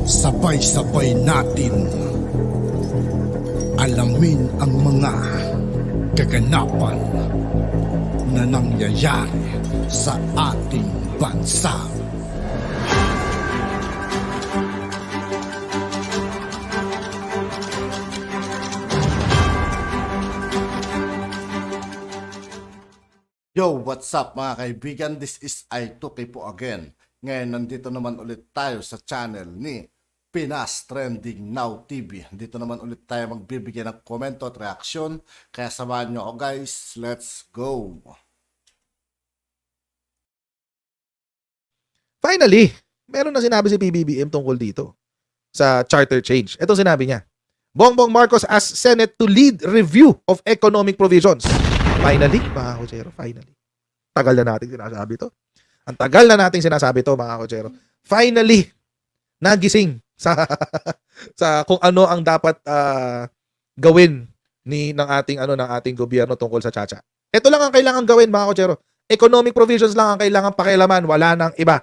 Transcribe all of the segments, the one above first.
Sabay-sabay natin alamin ang mga kaganapan na nangyayari sa ating bansa. Yo, what's up mga kaibigan? This is I2K po again. Ngayon, nandito naman ulit tayo sa channel ni Pinas Trending Now TV. Dito naman ulit tayo magbibigay ng komento at reaksyon. Kaya samahan nyo ako guys. Let's go! Finally, meron na sinabi si PBBM tungkol dito sa charter change. Ito sinabi niya. Bongbong Marcos asks Senate to lead review of economic provisions. Finally, mga kotsero, finally. Tagal na natin sinasabi to. Ang tagal na natin sinasabi to, mga kotsero. Finally, nagising sa kung ano ang dapat gawin ng ating gobyerno tungkol sa Chacha. Ito lang ang kailangan gawin, mga kotsero. Economic provisions lang ang kailangan pakialaman, wala nang iba.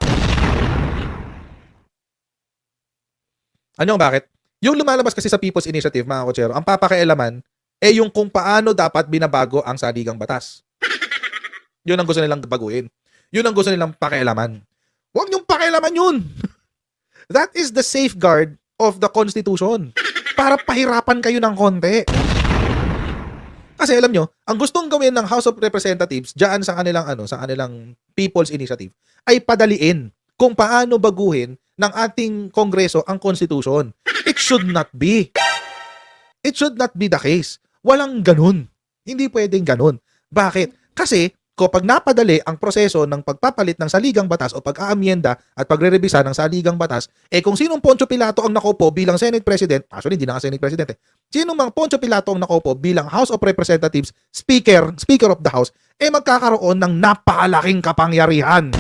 Ano bakit? Yung lumalabas kasi sa People's Initiative, mga kotsero, ang papakialaman yung kung paano dapat binabago ang saligang batas. Yun ang gusto nilang baguhin. Yun ang gusto nilang pakialaman. Huwag niyong pakialaman yun. That is the safeguard of the Constitution. Para pahirapan kayo ng konti. Kasi alam nyo, ang gustong gawin ng House of Representatives diyan sa kanilang People's Initiative ay padaliin kung paano baguhin ng ating Kongreso ang Constitution. It should not be. It should not be the case. Walang ganun. Hindi pwedeng ganun. Bakit? Kasi kapag napadali ang proseso ng pagpapalit ng saligang batas o pag-aamyenda at pagre-revisa ng saligang batas, kung sinong Poncio Pilato ang nakaupo bilang Senate President, actually hindi na Senate President sinong mang Poncio Pilato ang nakaupo bilang House of Representatives, Speaker of the House, magkakaroon ng napakalaking kapangyarihan.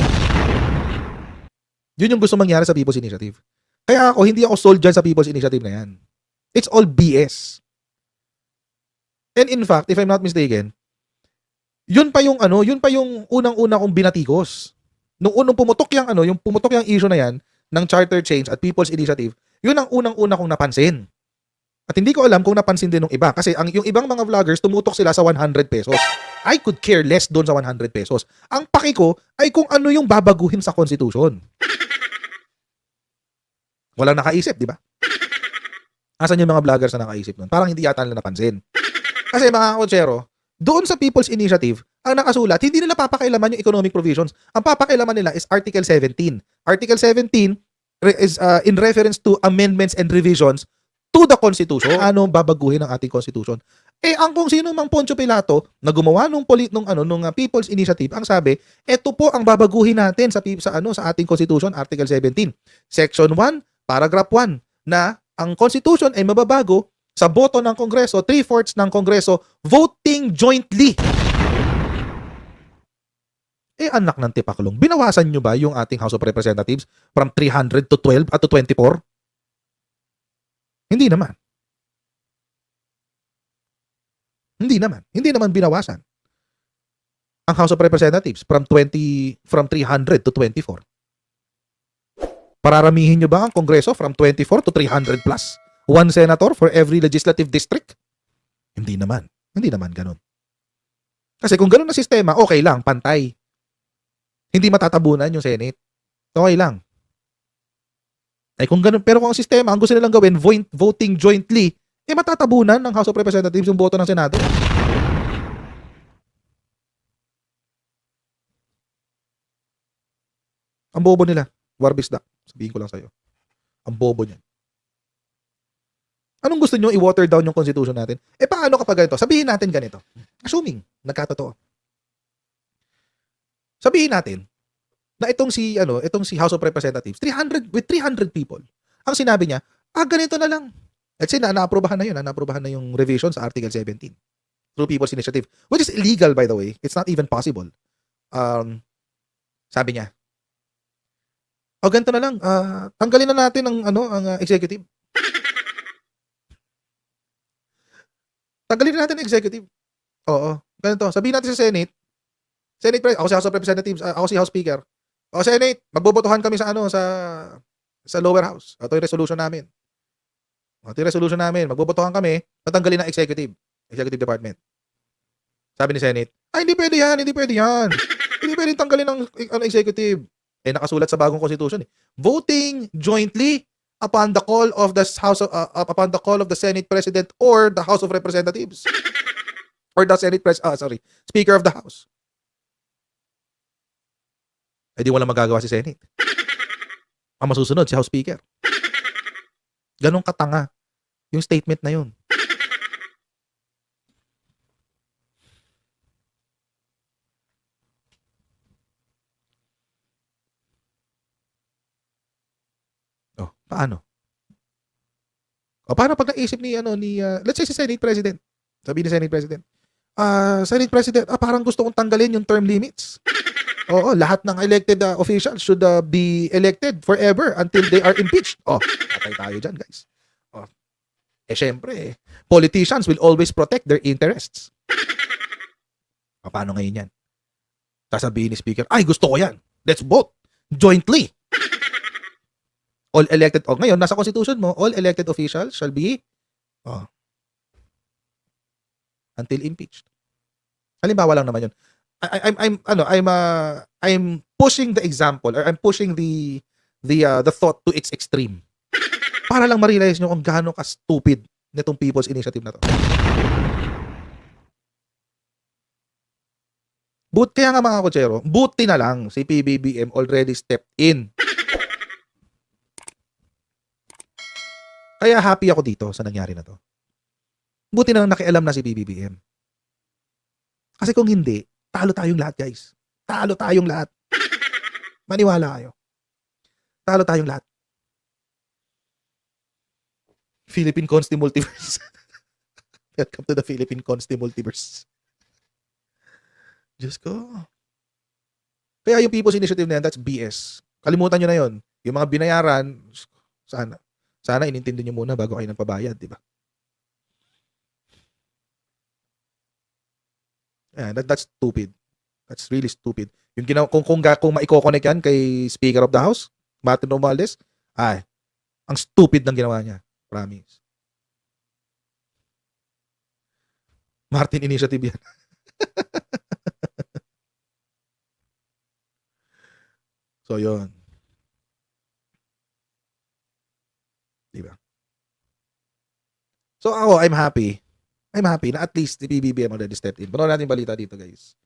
Yun yung gusto mangyari sa People's Initiative. Kaya hindi ako sold dyan sa People's Initiative na yan. It's all BS. And in fact, if I'm not mistaken, yun pa yung unang-una kong binatikos. Nung pumutok yung issue na yan ng charter change at People's Initiative, yun ang unang-una kong napansin. At hindi ko alam kung napansin din ng iba kasi yung ibang mga vloggers tumutok sila sa 100 pesos. I could care less doon sa 100 pesos. Ang paki ko ay kung ano yung babaguhin sa Constitution. Walang nakaisip, di ba? Asan yung mga vloggers na nakaisip nun? Parang hindi yata nila napansin. Kasi mga kotsero, doon sa People's Initiative, ang nakasulat, hindi nila papakailaman yung economic provisions. Ang papakailaman nila is Article 17. Article 17 is in reference to amendments and revisions to the Constitution. Ano babaguhin ang ating Constitution? Ang kung sino mang Poncio Pilato na gumawa nung People's Initiative, ang sabi, eto po ang babaguhin natin sa ating Constitution, Article 17. Section 1, Paragraph 1, na ang Constitution ay mababago sa boto ng Kongreso, 3/4 ng Kongreso, voting jointly. Anak ng tipaklong, binawasan nyo ba yung ating House of Representatives from 300 to 12 at to 24? Hindi naman. Hindi naman binawasan ang House of Representatives from 300 to 24. Pararamihin nyo ba ang Kongreso from 24 to 300 plus? One senator for every legislative district? Hindi naman ganun. Kasi kung ganun na sistema, okay lang, pantay. Hindi matatabunan yung Senate. Okay lang. Kung ganun, pero kung ang sistema, ang gusto nilang gawin, voting jointly, matatabunan ng House of Representatives yung boto ng Senado. Ang bobo nila. Warbisda. Sabihin ko lang sa'yo. Ang bobo niyan. Anong gusto nyo i-water down yung Constitution natin? Paano kapag ganito? Sabihin natin ganito. Assuming, nagkatotoo. Sabihin natin na itong si House of Representatives, 300 people. Ang sinabi niya, ganito na lang. Let's say na-aprobahan na yung revision sa Article 17 through People's Initiative, which is illegal by the way. It's not even possible. Sabi niya, ganito na lang, tanggalin na natin ang executive. Tanggalin na natin ang executive. Oo. Ganito. Sabihin natin sa Senate, ako si House of Representatives, ako si House Speaker. Senate, magbobotohan kami sa sa lower house. Ito yung resolution namin. Ito yung resolution namin. Magbobotohan kami, patanggalin ng executive department. Sabi ni Senate, ay, hindi pwede yan. Hindi pwede tanggalin ng executive. Eh, nakasulat sa bagong constitution. Voting jointly upon the call of the Senate President or the House of Representatives. Or the Speaker of the House. Eh, di wala magagawa si Senate. Ang masusunod, si House Speaker. Ganong katanga yung statement na yun. Oh, paano? O paano pag naisip let's say si Senate President. Sabi ni Senate President, Senate President, parang gusto kong tanggalin yung term limits. Oo, lahat ng elected officials should be elected forever until they are impeached. Oh, patay tayo dyan, guys. Oh. Syempre, politicians will always protect their interests. Paano ngayon yan? Sasabihin ni Speaker, ay, gusto ko yan. Let's vote jointly. All elected, ngayon, nasa Constitution mo, all elected officials shall be until impeached. Halimbawa lang naman yun. I'm pushing the example, or I'm pushing the thought to its extreme. Para lang ma-realize nyo kung gaano ka-stupid nitong People's Initiative na to. Kaya nga mga kotsero, buti na lang si PBBM already stepped in. Kaya happy ako dito sa nangyari na to. Buti na lang nakialam na si PBBM. Kasi kung hindi, talo tayong lahat, guys. Talo tayong lahat. Maniwala kayo. Talo tayong lahat. Philippine Consti Multiverse. Welcome to the Philippine Consti Multiverse. Diyos ko. Kaya yung People's Initiative na yan, that's BS. Kalimutan nyo na yon. Yung mga binayaran, sana inintindi nyo muna bago kayo nagpabayad, di ba? Yeah, that's stupid. That's really stupid. Yung kung maiko-connect yan kay Speaker of the House, Martin Romualdez, ang stupid ng ginawa niya. Promise. Martin Initiative yan. So, yun. Diba? So, ako, I'm happy na at least the PBBM already stepped in. Panood natin yung balita dito, guys.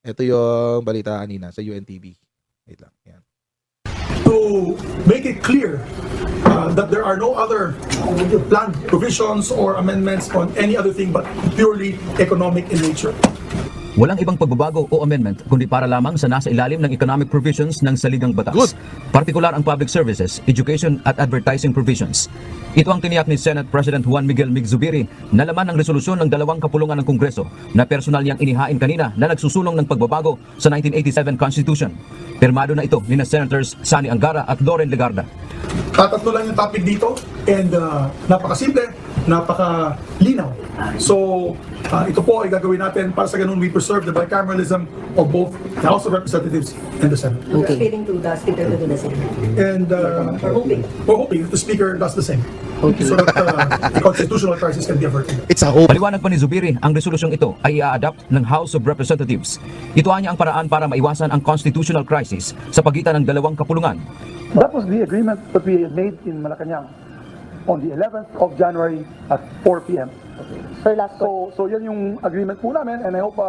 Ito yung balita kanina sa UNTV. Wait lang. Yan. To make it clear that there are no other planned provisions or amendments on any other thing but purely economic in nature. Walang ibang pagbabago o amendment kundi para lamang sa nasa ilalim ng economic provisions ng saligang batas. Good. Partikular ang public services, education at advertising provisions. Ito ang tiniyak ni Senate President Juan Miguel Mig-Zubiri na laman ng resolusyon ng dalawang kapulungan ng Kongreso na personal niyang inihain kanina na nagsusulong ng pagbabago sa 1987 Constitution. Pirmado na ito ni Senators Sani Angara at Loren Legarda. Tatlo lang yung topic dito and napakasimple, napakalinaw. So, ito po ay gagawin natin para sa ganun we preserve the bicameralism of both the House of Representatives and the Senate. Okay. Appealing to the Speaker to do the same. And we're hoping that the Speaker does the same. Okay. So that the constitutional crisis can be averted. It's a hope. Paliwanag pa ni Zubiri, ang resolusyong ito ay i-adapt ng House of Representatives. Ito ang paraan para maiwasan ang constitutional crisis sa pagitan ng dalawang kapulungan. That was the agreement that we made in Malacanang on the 11th of January at 4 p.m. Okay. Sir, last question. So yan yung agreement po namin, and I hope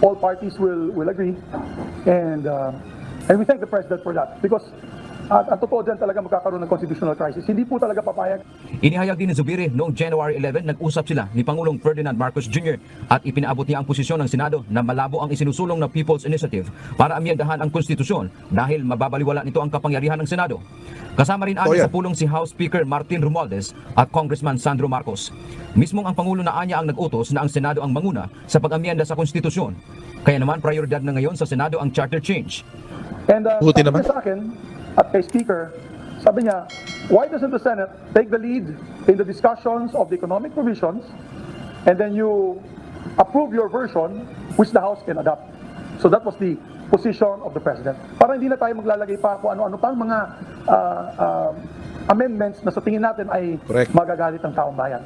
all parties will agree. And we thank the President for that, because ang totoo dyan talaga magkakaroon ng constitutional crisis. Hindi po talaga papayag. Inihayag din ni Zubiri noong January 11, nag-usap sila ni Pangulong Ferdinand Marcos Jr. at ipinaabot niya ang posisyon ng Senado na malabo ang isinusulong na People's Initiative para amyendahan ang konstitusyon dahil mababaliwala nito ang kapangyarihan ng Senado. Kasama rin sa pulong si House Speaker Martin Romualdez at Congressman Sandro Marcos. Mismong ang Pangulo na anya ang nag-utos na ang Senado ang manguna sa pag-amyenda sa konstitusyon. Kaya naman prioridad na ngayon sa Senado ang charter change. And Buti sabi naman. niya sa akin at kay Speaker, sabi niya, why doesn't the Senate take the lead in the discussions of the economic provisions and then you approve your version which the House can adopt? So that was the position of the President. Para hindi na tayo maglalagay pa kung ano-ano pang mga amendments na sa tingin natin ay Correct. magagalit ang taong bayan.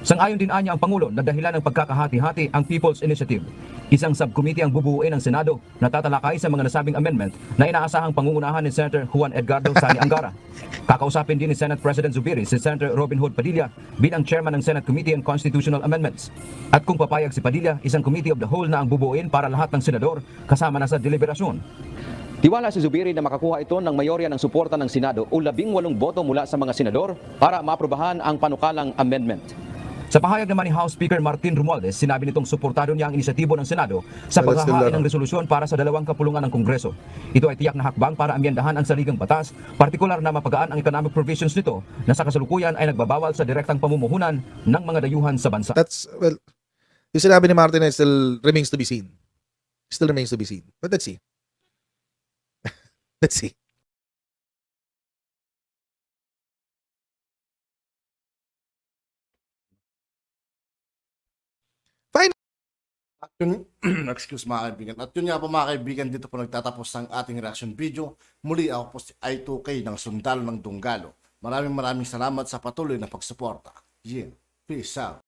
Sang-ayon din anya ang Pangulo na dahilan ng pagkakahati-hati ang People's Initiative. Isang subcommittee ang bubuuin ng Senado na tatalakay sa mga nasabing amendment na inaasahang pangungunahan ni Senator Juan Edgardo Sani Angara. Kakausapin din ni Senate President Zubiri si Senator Robin Hood Padilla bilang chairman ng Senate Committee on Constitutional Amendments. At kung papayag si Padilla, isang committee of the whole na ang bubuuin para lahat ng senador kasama na sa deliberasyon. Tiwala si Zubiri na makakuha ito ng mayorya ng suporta ng Senado o 18 boto mula sa mga senador para maaprubahan ang panukalang amendment. Sa pahayag naman ni House Speaker Martin Romualdez, sinabi nitong suportado niya ang inisyatibo ng Senado sa Well, let's paghahain do that. ng resolusyon para sa dalawang kapulungan ng Kongreso. Ito ay tiyak na hakbang para amyendahan ang saligang batas, partikular na mapagaan ang economic provisions nito na sa kasalukuyan ay nagbabawal sa direktang pamumuhunan ng mga dayuhan sa bansa. That's, well, yung sinabi ni Martin still remains to be seen. Still remains to be seen. But let's see. Let's see. At yun, excuse mga kaibigan. At yun nga po mga kaibigan, dito po nagtatapos ang ating reaction video. Muli ako po si I2K ng Sundalo ng Dunggalo. Maraming salamat sa patuloy na pagsuporta. Yeah. Peace out.